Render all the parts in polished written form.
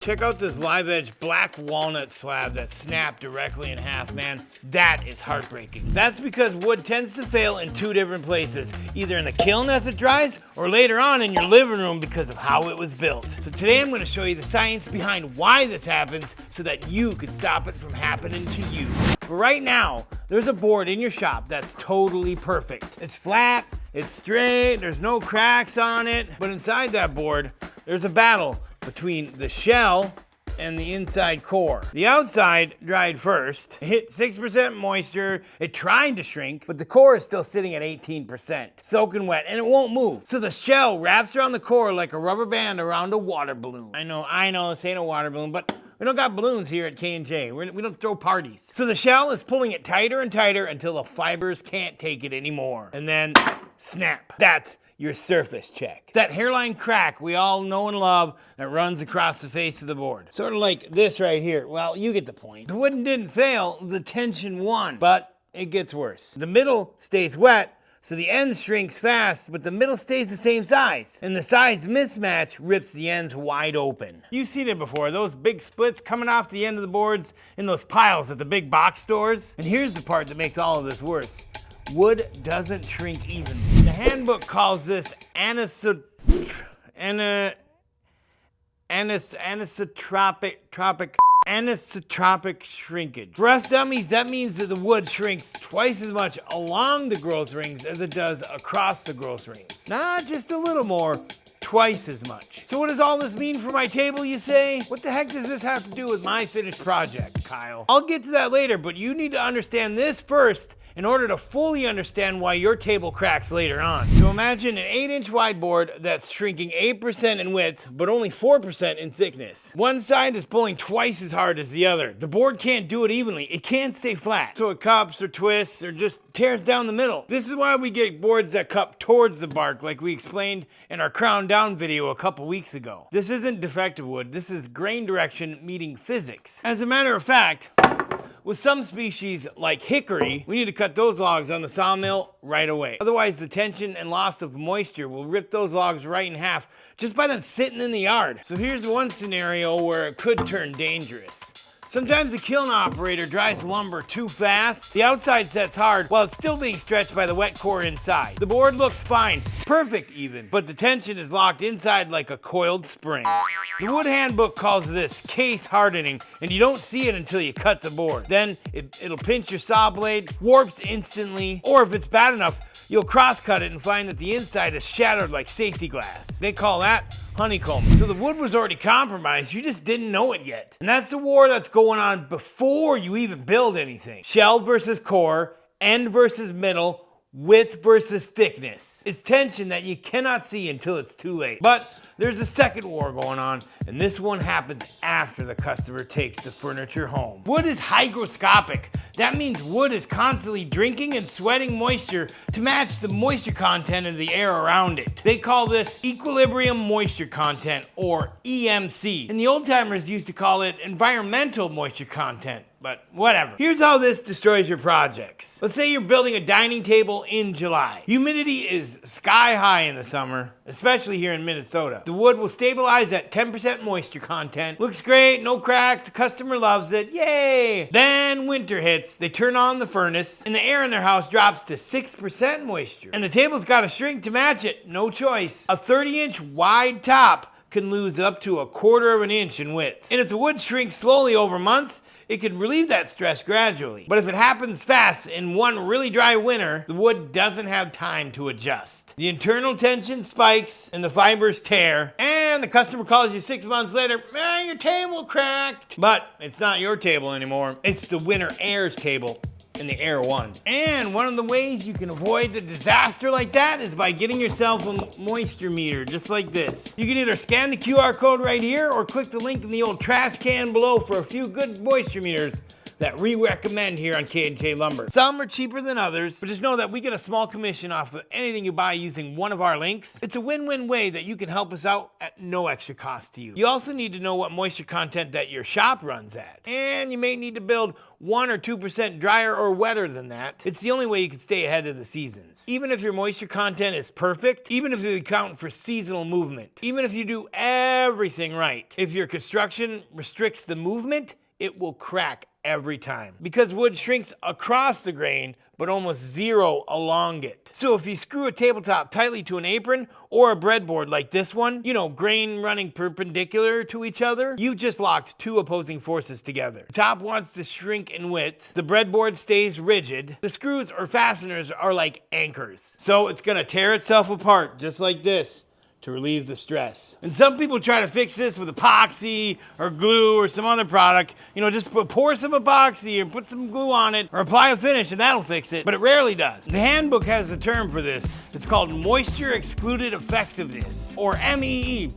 Check out this live edge black walnut slab that snapped directly in half, man. That is heartbreaking. That's because wood tends to fail in two different places, either in the kiln as it dries or later on in your living room because of how it was built. So today I'm going to show you the science behind why this happens so that you can stop it from happening to you. But right now, there's a board in your shop that's totally perfect. It's flat, it's straight, there's no cracks on it, but inside that board, there's a battle between the shell and the inside core. The outside dried first, it hit 6% moisture, it tried to shrink, but the core is still sitting at 18%, soaking wet, and it won't move. So the shell wraps around the core like a rubber band around a water balloon. I know, this ain't a water balloon, but we don't got balloons here at K&J. We don't throw parties. So the shell is pulling it tighter and tighter until the fibers can't take it anymore. And then, snap. That's your surface check. That hairline crack we all know and love that runs across the face of the board. Sort of like this right here. Well, you get the point. The wood didn't fail, the tension won. But it gets worse. The middle stays wet, so the end shrinks fast, but the middle stays the same size. And the size mismatch rips the ends wide open. You've seen it before, those big splits coming off the end of the boards in those piles at the big box stores. And here's the part that makes all of this worse. Wood doesn't shrink evenly. The handbook calls this anisotropic shrinkage. For us dummies, that means that the wood shrinks twice as much along the growth rings as it does across the growth rings. Not just a little more, twice as much. So what does all this mean for my table, you say? What the heck does this have to do with my finished project, Kyle? I'll get to that later, but you need to understand this first in order to fully understand why your table cracks later on. So imagine an 8-inch wide board that's shrinking 8% in width, but only 4% in thickness. One side is pulling twice as hard as the other. The board can't do it evenly. It can't stay flat. So it cups or twists or just tears down the middle. This is why we get boards that cup towards the bark, like we explained in our crown down video a couple weeks ago. This isn't defective wood. This is grain direction meeting physics. As a matter of fact, with some species like hickory, we need to cut those logs on the sawmill right away. Otherwise, the tension and loss of moisture will rip those logs right in half just by them sitting in the yard. So here's one scenario where it could turn dangerous. Sometimes the kiln operator dries lumber too fast. The outside sets hard while it's still being stretched by the wet core inside. The board looks fine, perfect even, but the tension is locked inside like a coiled spring. The Wood Handbook calls this case-hardening, and you don't see it until you cut the board. Then it'll pinch your saw blade, warps instantly, or if it's bad enough, you'll cross-cut it and find that the inside is shattered like safety glass. They call that honeycombing. So the wood was already compromised, you just didn't know it yet. And that's the war that's going on before you even build anything. Shell versus core, end versus middle, width versus thickness. It's tension that you cannot see until it's too late. But there's a second war going on, and this one happens after the customer takes the furniture home. Wood is hygroscopic. That means wood is constantly drinking and sweating moisture to match the moisture content of the air around it. They call this equilibrium moisture content, or EMC. And the old timers used to call it environmental moisture content. But whatever. Here's how this destroys your projects. Let's say you're building a dining table in July. Humidity is sky high in the summer, especially here in Minnesota. The wood will stabilize at 10% moisture content. Looks great, no cracks, the customer loves it, yay! Then winter hits, they turn on the furnace, and the air in their house drops to 6% moisture. And the table's gotta shrink to match it, no choice. A 30-inch wide top can lose up to 1/4 of an inch in width. And if the wood shrinks slowly over months, it can relieve that stress gradually. But if it happens fast in one really dry winter, the wood doesn't have time to adjust. The internal tension spikes and the fibers tear, and the customer calls you 6 months later, man, your table cracked. But it's not your table anymore. It's the winter air's table. And the air won. And one of the ways you can avoid the disaster like that is by getting yourself a moisture meter, just like this. You can either scan the QR code right here or click the link in the old trash can below for a few good moisture meters that we recommend here on K&J Lumber. Some are cheaper than others, but just know that we get a small commission off of anything you buy using one of our links. It's a win-win way that you can help us out at no extra cost to you. You also need to know what moisture content that your shop runs at, and you may need to build 1 or 2% drier or wetter than that. It's the only way you can stay ahead of the seasons. Even if your moisture content is perfect, even if you account for seasonal movement, even if you do everything right, if your construction restricts the movement, it will crack every time. Because wood shrinks across the grain, but almost zero along it. So if you screw a tabletop tightly to an apron or a breadboard like this one, you know, grain running perpendicular to each other, you've just locked two opposing forces together. The top wants to shrink in width, the breadboard stays rigid, the screws or fasteners are like anchors. So it's gonna tear itself apart just like this to relieve the stress. And some people try to fix this with epoxy or glue or some other product. You know, just pour some epoxy and put some glue on it or apply a finish and that'll fix it, but it rarely does. The handbook has a term for this. It's called moisture excluded effectiveness, or MEE.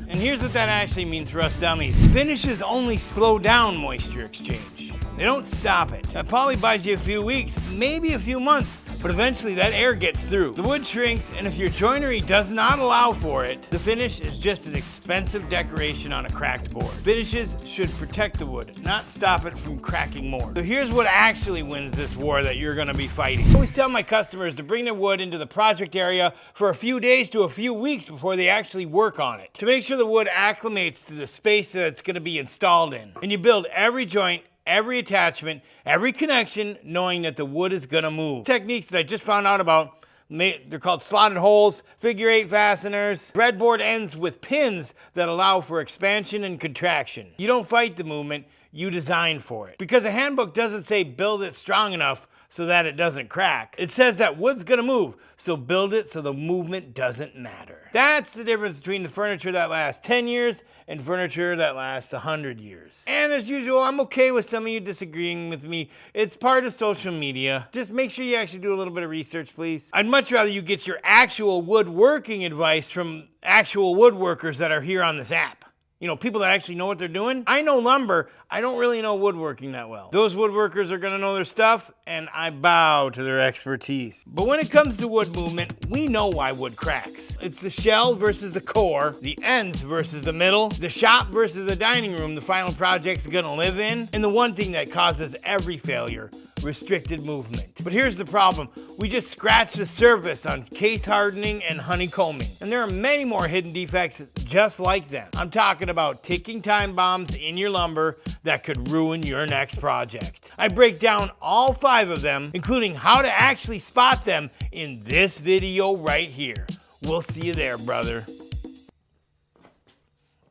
And here's what that actually means for us dummies. Finishes only slow down moisture exchange. They don't stop it. That probably buys you a few weeks, maybe a few months, but eventually that air gets through. The wood shrinks, and if your joinery does not allow for it, the finish is just an expensive decoration on a cracked board. Finishes should protect the wood, not stop it from cracking more. So here's what actually wins this war that you're gonna be fighting. I always tell my customers to bring their wood into the project area for a few days to a few weeks before they actually work on it, to make sure the wood acclimates to the space that it's gonna be installed in. And you build every joint, every attachment, every connection, knowing that the wood is gonna move. Techniques that I just found out about, they're called slotted holes, figure 8 fasteners, breadboard ends with pins that allow for expansion and contraction. You don't fight the movement, you design for it. Because a handbook doesn't say build it strong enough so that it doesn't crack. It says that wood's gonna move, so build it so the movement doesn't matter. That's the difference between the furniture that lasts 10 years and furniture that lasts 100 years. And as usual, I'm okay with some of you disagreeing with me. It's part of social media. Just make sure you actually do a little bit of research, please. I'd much rather you get your actual woodworking advice from actual woodworkers that are here on this app. You know, people that actually know what they're doing. I know lumber, I don't really know woodworking that well. Those woodworkers are gonna know their stuff, and I bow to their expertise. But when it comes to wood movement, we know why wood cracks. It's the shell versus the core, the ends versus the middle, the shop versus the dining room the final project's gonna live in, and the one thing that causes every failure, restricted movement. But here's the problem. We just scratched the surface on case-hardening and honeycombing. And there are many more hidden defects just like them. I'm talking about ticking time bombs in your lumber that could ruin your next project. I break down all 5 of them, including how to actually spot them in this video right here. We'll see you there, brother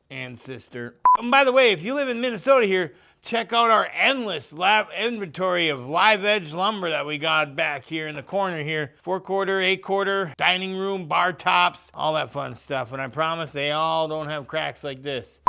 and sister. And by the way, if you live in Minnesota here, check out our endless inventory of live edge lumber that we got back here in the corner here. 4-quarter, 8-quarter, dining room, bar tops, all that fun stuff. And I promise they all don't have cracks like this.